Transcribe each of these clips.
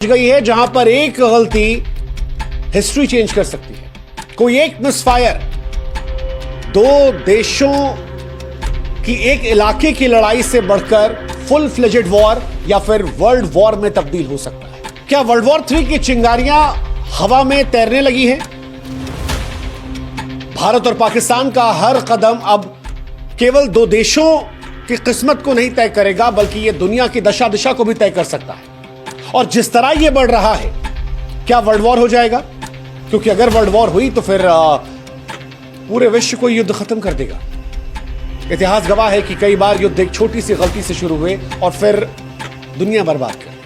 गई है जहां पर एक गलती हिस्ट्री चेंज कर सकती है। कोई एक मिसफायर दो देशों की एक इलाके की लड़ाई से बढ़कर फुल फ्लेजेड वॉर या फिर वर्ल्ड वॉर में तब्दील हो सकता है। क्या वर्ल्ड वॉर 3 की चिंगारियां हवा में तैरने लगी हैं? भारत और पाकिस्तान का हर कदम अब केवल दो देशों की किस्मत को नहीं तय करेगा, बल्कि यह दुनिया की दशा दिशा को भी तय कर सकता है। और जिस तरह यह बढ़ रहा है, क्या वर्ल्ड वॉर हो जाएगा? क्योंकि अगर वर्ल्ड वॉर हुई तो फिर पूरे विश्व को युद्ध खत्म कर देगा। इतिहास गवाह है कि कई बार युद्ध एक छोटी सी गलती से शुरू हुए और फिर दुनिया बर्बाद कर दी।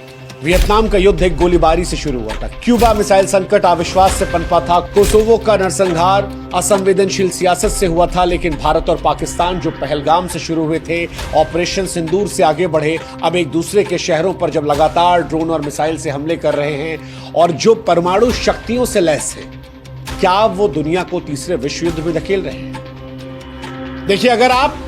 वियतनाम का युद्ध एक गोलीबारी से शुरू हुआ था। क्यूबा मिसाइल संकट अविश्वास से पनपा था। कोसोवो का नरसंहार असंवेदनशील सियासत से हुआ था। लेकिन भारत और पाकिस्तान जो पहलगाम से शुरू हुए थे, ऑपरेशन सिंदूर से आगे बढ़े, अब एक दूसरे के शहरों पर जब लगातार ड्रोन और मिसाइल से हमले कर रहे हैं और जो परमाणु शक्तियों से लैस है, क्या वो दुनिया को तीसरे विश्व युद्ध में धकेल रहे हैं? देखिए, अगर आप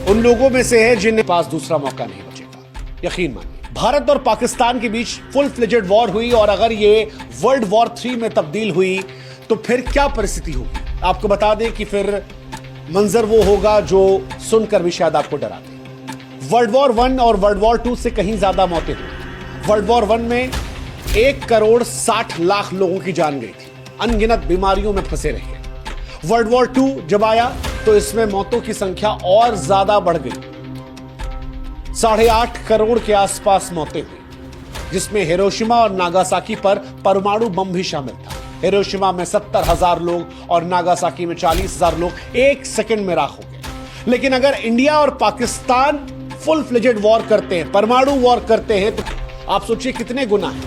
उन लोगों में से हैं जिन्हें पास दूसरा मौका नहीं बचेगा, यकीन मानिए। भारत और पाकिस्तान के बीच फुल फ्लेजेड वॉर हुई और अगर ये वर्ल्ड वॉर 3 में तब्दील हुई तो फिर क्या परिस्थिति होगी? आपको बता दें कि फिर मंजर वो होगा जो सुनकर भी शायद आपको डरा दे। वर्ल्ड वॉर 1 और वर्ल्ड वॉर 2 से कहीं ज्यादा मौतें हुई। वर्ल्ड वॉर 1 में 1,60,00,000 लोगों की जान गई थी, अनगिनत बीमारियों में फंसे रहे। वर्ल्ड वॉर 2 जब आया तो इसमें मौतों की संख्या और ज्यादा बढ़ गई। 8.5 करोड़ के आसपास मौतें हुई, जिसमें हिरोशिमा और नागासाकी पर परमाणु बम भी शामिल था। हिरोशिमा में 70,000 लोग और नागासाकी में 40,000 लोग एक सेकंड में राख हो गए। लेकिन अगर इंडिया और पाकिस्तान फुल फ्लेजेड वॉर करते हैं, परमाणु वॉर करते हैं, तो आप सोचिए कितने गुना है।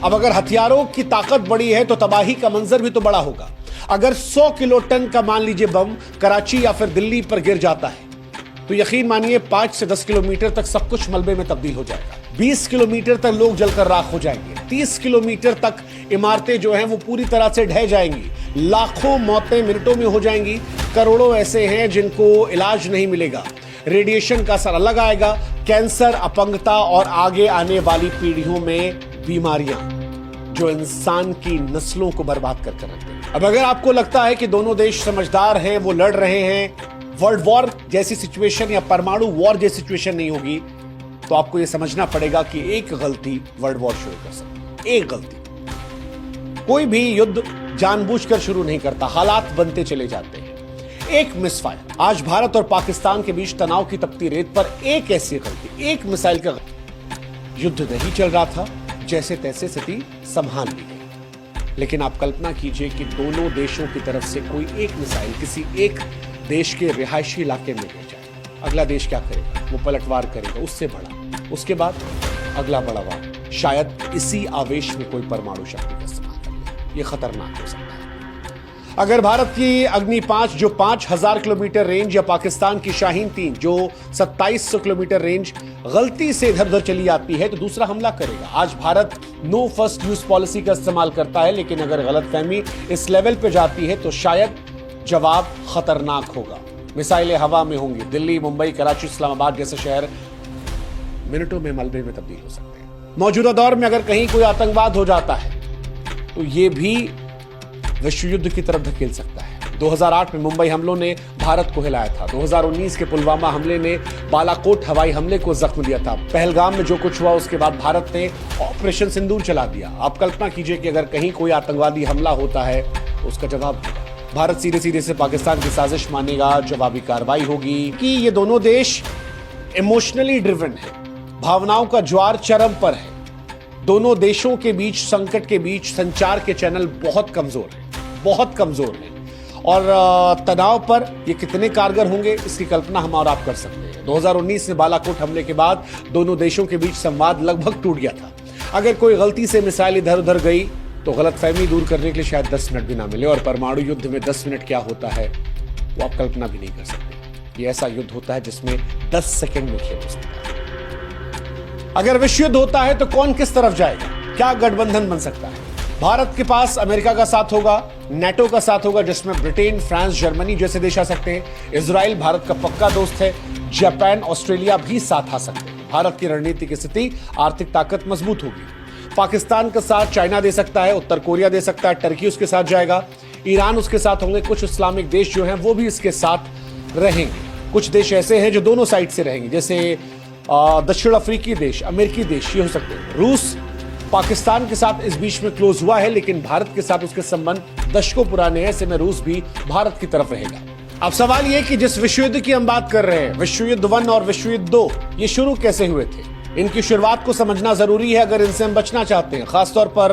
अब अगर हथियारों की ताकत बड़ी है तो तबाही का मंजर भी तो बड़ा होगा। अगर 100 किलो टन का मान लीजिए बम कराची या फिर दिल्ली पर गिर जाता है तो यकीन मानिए 5 से 10 किलोमीटर तक सब कुछ मलबे में तब्दील हो जाएगा। 20 किलोमीटर तक लोग जलकर राख हो जाएंगे। 30 किलोमीटर तक इमारतें जो हैं वो पूरी तरह से ढह जाएंगी। लाखों मौतें मिनटों में हो जाएंगी। करोड़ों ऐसे हैं जिनको इलाज नहीं मिलेगा। रेडिएशन का असर अलग आएगा। कैंसर, अपंगता और आगे आने वाली पीढ़ियों में बीमारियां जो इंसान की नस्लों को बर्बाद कर रख देंगी। अब अगर आपको लगता है कि दोनों देश समझदार हैं, वो लड़ रहे हैं, वर्ल्ड वॉर जैसी सिचुएशन या परमाणु वॉर जैसी सिचुएशन नहीं होगी, तो आपको यह समझना पड़ेगा कि एक गलती वर्ल्ड वॉर शुरू कर सकती है। एक गलती। कोई भी युद्ध जानबूझकर शुरू नहीं करता, हालात बनते चले जाते हैं। एक मिसफायर। आज भारत और पाकिस्तान के बीच तनाव की तपती रेत पर एक ऐसी गलती, एक मिसाइल का युद्ध नहीं चल रहा था, जैसे तैसे स्थिति संभाल ली गई। लेकिन आप कल्पना कीजिए कि दोनों देशों की तरफ से कोई एक मिसाइल किसी एक देश के रिहायशी इलाके में गिर जाए, अगला देश क्या करेगा? वो पलटवार करेगा, उससे बड़ा, उसके बाद अगला बड़ा वार। शायद इसी आवेश में कोई परमाणु शक्ति का इस्तेमाल कर ले। ये खतरनाक हो सकता है। अगर भारत की अग्नि 5 जो 5,000 किलोमीटर रेंज या पाकिस्तान की शाहीन 3 जो 2,700 किलोमीटर रेंज गलती से इधर उधर चली जाती है तो दूसरा हमला करेगा। आज Bharat no first use policy का इस्तेमाल करता है, लेकिन अगर गलतफहमी इस लेवल पे जाती है तो शायद जवाब खतरनाक होगा। मिसाइलें हवा में होंगी। दिल्ली, मुंबई, कराची, इस्लामाबाद जैसे शहर मिनटों में मलबे में तब्दील हो सकते हैं। मौजूदा दौर में अगर कहीं कोई आतंकवाद हो जाता है तो यह भी विश्व युद्ध की तरफ धकेल सकता है। 2008 में मुंबई हमलों ने भारत को हिलाया था। 2019 के पुलवामा हमले ने बालाकोट हवाई हमले को जख्म दिया था। पहलगाम में जो कुछ हुआ उसके बाद भारत ने ऑपरेशन सिंदूर चला दिया। आप कल्पना कीजिए कि अगर कहीं कोई आतंकवादी हमला होता है तो उसका जवाब होगा। भारत सीधे सीधे से पाकिस्तान की साजिश मानेगा, जवाबी कार्रवाई होगी। कि ये दोनों देश इमोशनली ड्रिवन है, भावनाओं का ज्वार चरम पर है। दोनों देशों के बीच, संकट के बीच संचार के चैनल बहुत कमजोर है, बहुत कमजोर है। और तनाव पर ये कितने कारगर होंगे इसकी कल्पना हम और आप कर सकते हैं। 2019 में बालाकोट हमले के बाद दोनों देशों के बीच संवाद लगभग टूट गया था। अगर कोई गलती से मिसाइल इधर उधर गई तो गलतफहमी दूर करने के लिए शायद 10 मिनट भी ना मिले। और परमाणु युद्ध में 10 मिनट क्या होता है वो आप कल्पना भी नहीं कर सकते। ये ऐसा युद्ध होता है जिसमें 10 सेकंड में खेल हो सकता है। अगर विश्व युद्ध होता है तो कौन किस तरफ जाएगा? क्या गठबंधन बन सकता है? भारत के पास अमेरिका का साथ होगा, नेटो का साथ होगा जिसमें ब्रिटेन, फ्रांस, जर्मनी जैसे देश आ सकते हैं। इजराइल भारत का पक्का दोस्त है। जापान, ऑस्ट्रेलिया भी साथ आ सकते हैं। भारत की रणनीतिक स्थिति, आर्थिक ताकत मजबूत होगी। पाकिस्तान का साथ चाइना दे सकता है, उत्तर कोरिया दे सकता है, टर्की उसके साथ जाएगा, ईरान उसके साथ होंगे, कुछ इस्लामिक देश जो हैं वो भी इसके साथ रहेंगे। कुछ देश ऐसे हैं जो दोनों साइड से रहेंगे, जैसे दक्षिण अफ्रीकी देश, अमेरिकी देश, ये हो सकते हैं। रूस पाकिस्तान के साथ इस बीच में क्लोज हुआ है, लेकिन भारत के साथ उसके संबंध दशकों पुराने हैं, ऐसे में रूस भी भारत की तरफ रहेगा। अब सवाल ये कि जिस विश्व युद्ध की हम बात कर रहे हैं, विश्व युद्ध 1 और विश्व युद्ध 2, ये शुरू कैसे हुए थे? इनकी शुरुआत को समझना जरूरी है अगर इनसे हम बचना चाहते हैं। खासतौर पर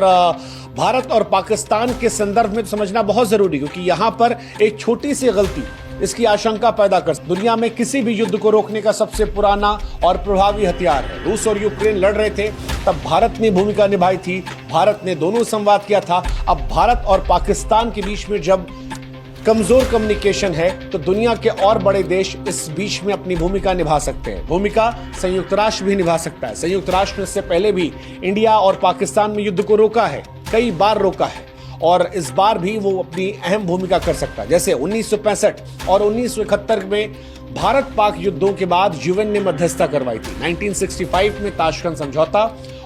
भारत और पाकिस्तान के संदर्भ में तो समझना बहुत जरूरी, क्योंकि यहां पर एक छोटी सी गलती इसकी आशंका पैदा कर दुनिया में किसी भी युद्ध को रोकने का सबसे पुराना और प्रभावी हथियार है। रूस और यूक्रेन लड़ रहे थे, तब भारत ने भूमिका निभाई थी, भारत ने दोनों संवाद किया था। अब भारत और पाकिस्तान के बीच में जब कमजोर कम्युनिकेशन है, तो दुनिया के और बड़े देश इस बीच में अपनी भूमिका निभा सकते हैं। भूमिका संयुक्त राष्ट्र भी निभा सकता है। संयुक्त राष्ट्र ने इससे पहले भी इंडिया और पाकिस्तान में युद्ध को रोका है, कई बार रोका है, और इस बार भी वो अपनी अहम भूमिका कर सकता है। जैसे 1965 और 1971 में भारत पाक युद्धों के बाद यूएन ने मध्यस्थता करवाई थी। 1965 में ताशकंद समझौता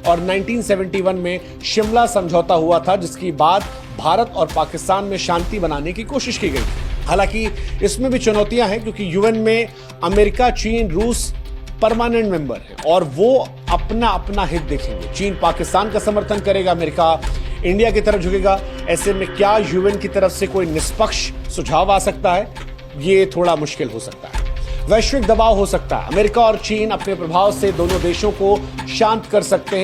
और 1971 में शिमला समझौता हुआ था, जिसके बाद भारत और पाकिस्तान में शांति बनाने की कोशिश की गई थी। हालांकि इसमें भी चुनौतियां हैं, क्योंकि यूएन में अमेरिका, चीन, रूस परमानेंट मेंबर है और वो अपना अपना हित देखेंगे। चीन पाकिस्तान का समर्थन करेगा, अमेरिका इंडिया की तरफ झुकेगा। ऐसे में क्या यूएन की तरफ से कोई निष्पक्ष सुझाव आ सकता है? ये थोड़ा मुश्किल हो सकता है। वैश्विक दबाव हो सकता है। अमेरिका और चीन अपने प्रभाव से दोनों देशों को शांत कर सकते हैं।